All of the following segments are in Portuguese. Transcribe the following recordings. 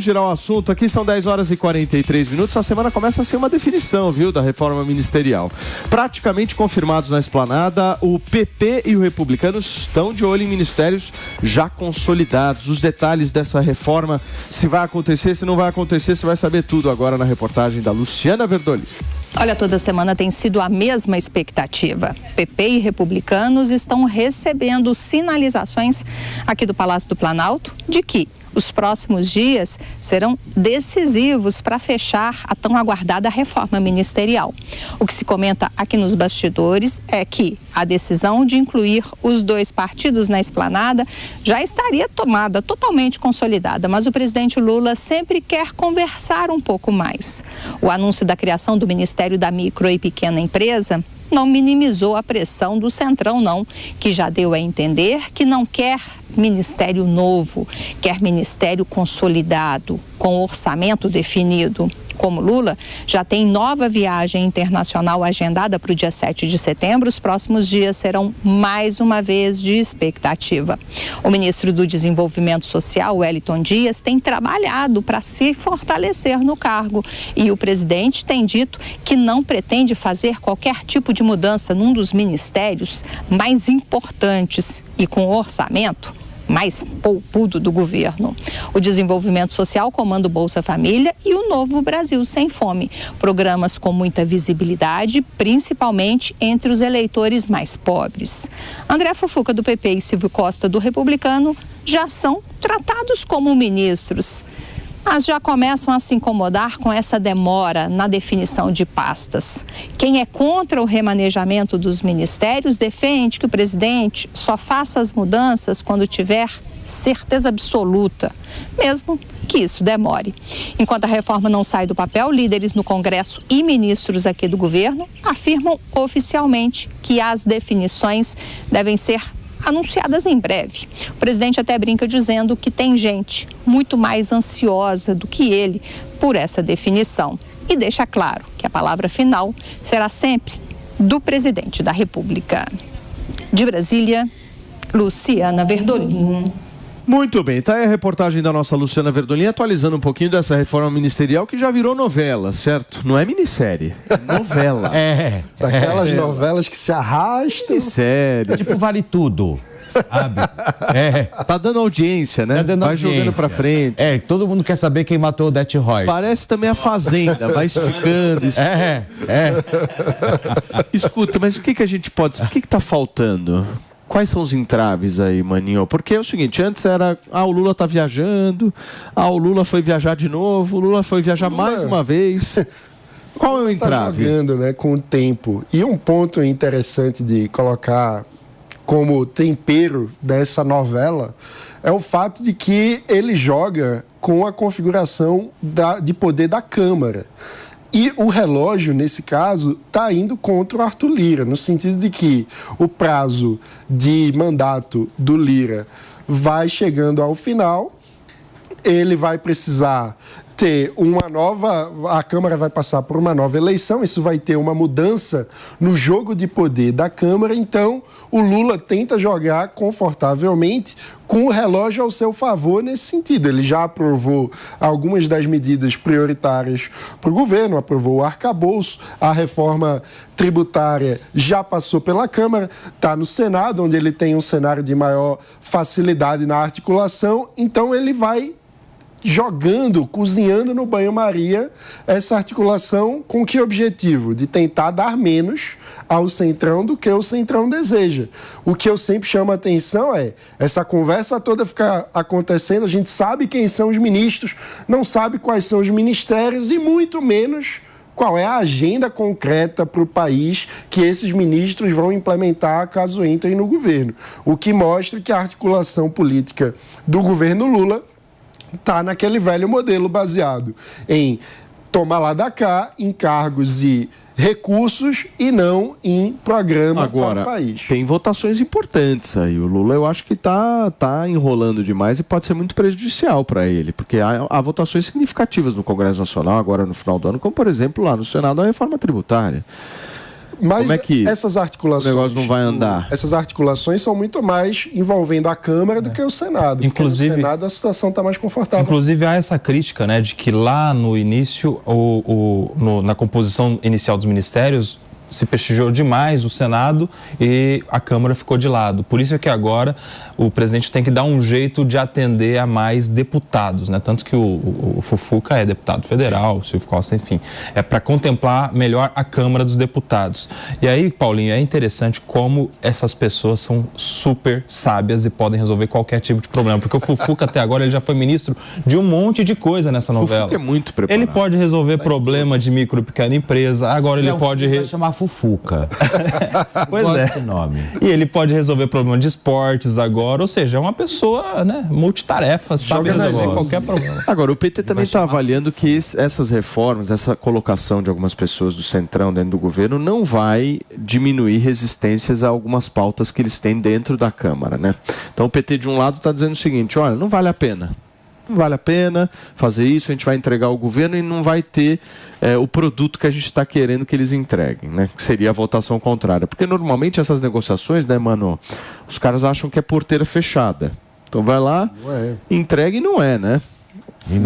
Girar o assunto, aqui são 10 horas e 43 minutos, a semana começa a ser uma definição, viu, da reforma ministerial. Praticamente confirmados na esplanada, o PP e o Republicanos estão de olho em ministérios já consolidados. Os detalhes dessa reforma, se vai acontecer, se não vai acontecer, você vai saber tudo agora na reportagem da Luciana Verdolin. Olha, toda semana tem sido a mesma expectativa. PP e Republicanos estão recebendo sinalizações aqui do Palácio do Planalto de que os próximos dias serão decisivos para fechar a tão aguardada reforma ministerial. O que se comenta aqui nos bastidores é que a decisão de incluir os dois partidos na esplanada já estaria tomada, totalmente consolidada, mas o presidente Lula sempre quer conversar um pouco mais. O anúncio da criação do Ministério da Micro e Pequena Empresa não minimizou a pressão do Centrão, não, que já deu a entender que não quer ministério novo, quer ministério consolidado, com orçamento definido. Como Lula já tem nova viagem internacional agendada para o dia 7 de setembro, os próximos dias serão mais uma vez de expectativa. O ministro do Desenvolvimento Social, Wellington Dias, tem trabalhado para se fortalecer no cargo e o presidente tem dito que não pretende fazer qualquer tipo de mudança num dos ministérios mais importantes e com orçamento mais poupudo do governo. O Desenvolvimento Social comanda o Bolsa Família e o Novo Brasil Sem Fome. Programas com muita visibilidade, principalmente entre os eleitores mais pobres. André Fufuca, do PP, e Silvio Costa, do Republicano, já são tratados como ministros, mas já começam a se incomodar com essa demora na definição de pastas. Quem é contra o remanejamento dos ministérios defende que o presidente só faça as mudanças quando tiver certeza absoluta, mesmo que isso demore. Enquanto a reforma não sai do papel, líderes no Congresso e ministros aqui do governo afirmam oficialmente que as definições devem ser anunciadas em breve. O presidente até brinca dizendo que tem gente muito mais ansiosa do que ele por essa definição e deixa claro que a palavra final será sempre do presidente da República. De Brasília, Luciana Verdolin. Muito bem, tá aí a reportagem da nossa Luciana Verdolin atualizando um pouquinho dessa reforma ministerial que já virou novela, certo? Não é minissérie, é novela. Daquelas novelas que se arrastam. Minissérie. Tipo Vale Tudo, sabe? Tá dando audiência, né? Tá dando vai audiência. jogando pra frente. Todo mundo quer saber quem matou o Det Roy. Parece também a Fazenda, vai esticando. Escuta, mas o que a gente pode... O que tá faltando? Quais são os entraves aí, Maninho? Porque é o seguinte, antes era, o Lula tá viajando, o Lula foi viajar de novo, o Lula foi viajar mais uma vez. Qual é o entrave? Tá jogando, né, com o tempo. E um ponto interessante de colocar como tempero dessa novela é o fato de que ele joga com a configuração de poder da Câmara. E o relógio, nesse caso, está indo contra o Arthur Lira, no sentido de que o prazo de mandato do Lira vai chegando ao final, ele vai precisar ter a Câmara vai passar por uma nova eleição, isso vai ter uma mudança no jogo de poder da Câmara, então o Lula tenta jogar confortavelmente com o relógio ao seu favor nesse sentido. Ele já aprovou algumas das medidas prioritárias para o governo, aprovou o arcabouço, a reforma tributária já passou pela Câmara, está no Senado, onde ele tem um cenário de maior facilidade na articulação, então ele vai jogando, cozinhando no banho-maria essa articulação com que objetivo? De tentar dar menos ao Centrão do que o Centrão deseja. O que eu sempre chamo a atenção é essa conversa toda ficar acontecendo, a gente sabe quem são os ministros, não sabe quais são os ministérios e muito menos qual é a agenda concreta para o país que esses ministros vão implementar caso entrem no governo. O que mostra que a articulação política do governo Lula está naquele velho modelo baseado em tomar lá da cá, em cargos e recursos e não em programa para o país. Tem votações importantes aí. O Lula, eu acho que tá enrolando demais e pode ser muito prejudicial para ele, porque há votações significativas no Congresso Nacional agora no final do ano, como, por exemplo, lá no Senado, a reforma tributária. Mas Como é que essas articulações, o negócio não vai andar? Essas articulações são muito mais envolvendo a Câmara do que o Senado. Inclusive, porque no Senado a situação está mais confortável. Inclusive há essa crítica, né, de que lá no início, na composição inicial dos ministérios, se prestigiou demais o Senado e a Câmara ficou de lado. Por isso é que agora o presidente tem que dar um jeito de atender a mais deputados, né? Tanto que o Fufuca é deputado federal, o Silvio Costa, enfim. É para contemplar melhor a Câmara dos Deputados. E aí, Paulinho, é interessante como essas pessoas são super sábias e podem resolver qualquer tipo de problema. Porque o Fufuca até agora ele já foi ministro de um monte de coisa nessa novela. O Fufuca é muito preparado. Ele pode resolver problema de micro e pequena empresa, agora ele pode... Vai chamar Fufuca. Pois Gosto é. desse nome. E ele pode resolver problema de esportes agora, ou seja, é uma pessoa, né, multitarefa, sabe resolver qualquer problema. Agora, o PT também está avaliando que essas reformas, essa colocação de algumas pessoas do Centrão dentro do governo não vai diminuir resistências a algumas pautas que eles têm dentro da Câmara, né? Então o PT de um lado está dizendo o seguinte, olha, não vale a pena. Não vale a pena fazer isso, a gente vai entregar ao governo e não vai ter o produto que a gente está querendo que eles entreguem, né? Que seria a votação contrária. Porque normalmente essas negociações, né, mano, os caras acham que é porteira fechada. Então vai lá, entrega e não é, né?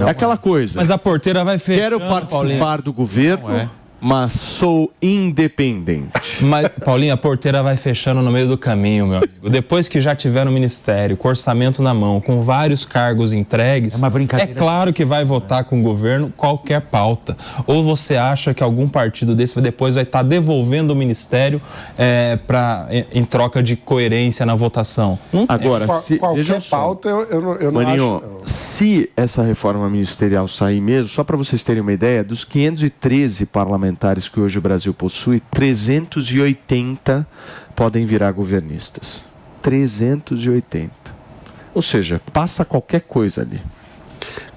É aquela coisa. Mas a porteira vai fechando, Quero participar do governo, mas sou independente. Mas, Paulinho, a porteira vai fechando no meio do caminho, meu amigo. Depois que já tiver no ministério, com orçamento na mão, com vários cargos entregues, é claro que vai votar com o governo qualquer pauta. Ou você acha que algum partido desse depois vai estar devolvendo o ministério em troca de coerência na votação? Não. Agora, qualquer pauta eu não Maninho, acho. Não. Se essa reforma ministerial sair mesmo, só para vocês terem uma ideia, dos 513 parlamentares que hoje o Brasil possui, 380 podem virar governistas. 380. Ou seja, passa qualquer coisa ali.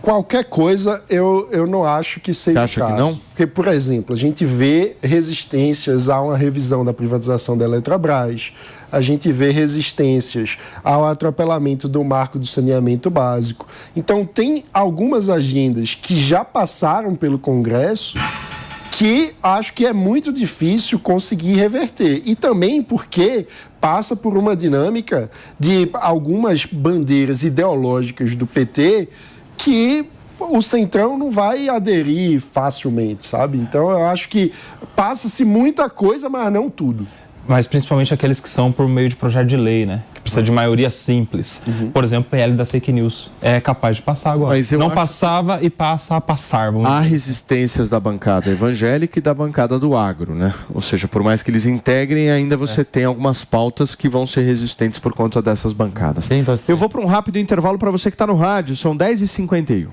Qualquer coisa eu não acho que seja Você acha que não? Porque, por exemplo, a gente vê resistências a uma revisão da privatização da Eletrobras, a gente vê resistências ao atropelamento do marco do saneamento básico. Então, tem algumas agendas que já passaram pelo Congresso que acho que é muito difícil conseguir reverter. E também porque passa por uma dinâmica de algumas bandeiras ideológicas do PT que o Centrão não vai aderir facilmente, sabe? Então, eu acho que passa-se muita coisa, mas não tudo. Mas principalmente aqueles que são por meio de projeto de lei, né? Que precisa de maioria simples. Por exemplo, o PL das fake news. É capaz de passar agora. Mas eu não acho passava e passa a passar. Há resistências da bancada evangélica e da bancada do agro, né? Ou seja, por mais que eles integrem, ainda você tem algumas pautas que vão ser resistentes por conta dessas bancadas. Eu vou para um rápido intervalo para você que está no rádio. São 10h51.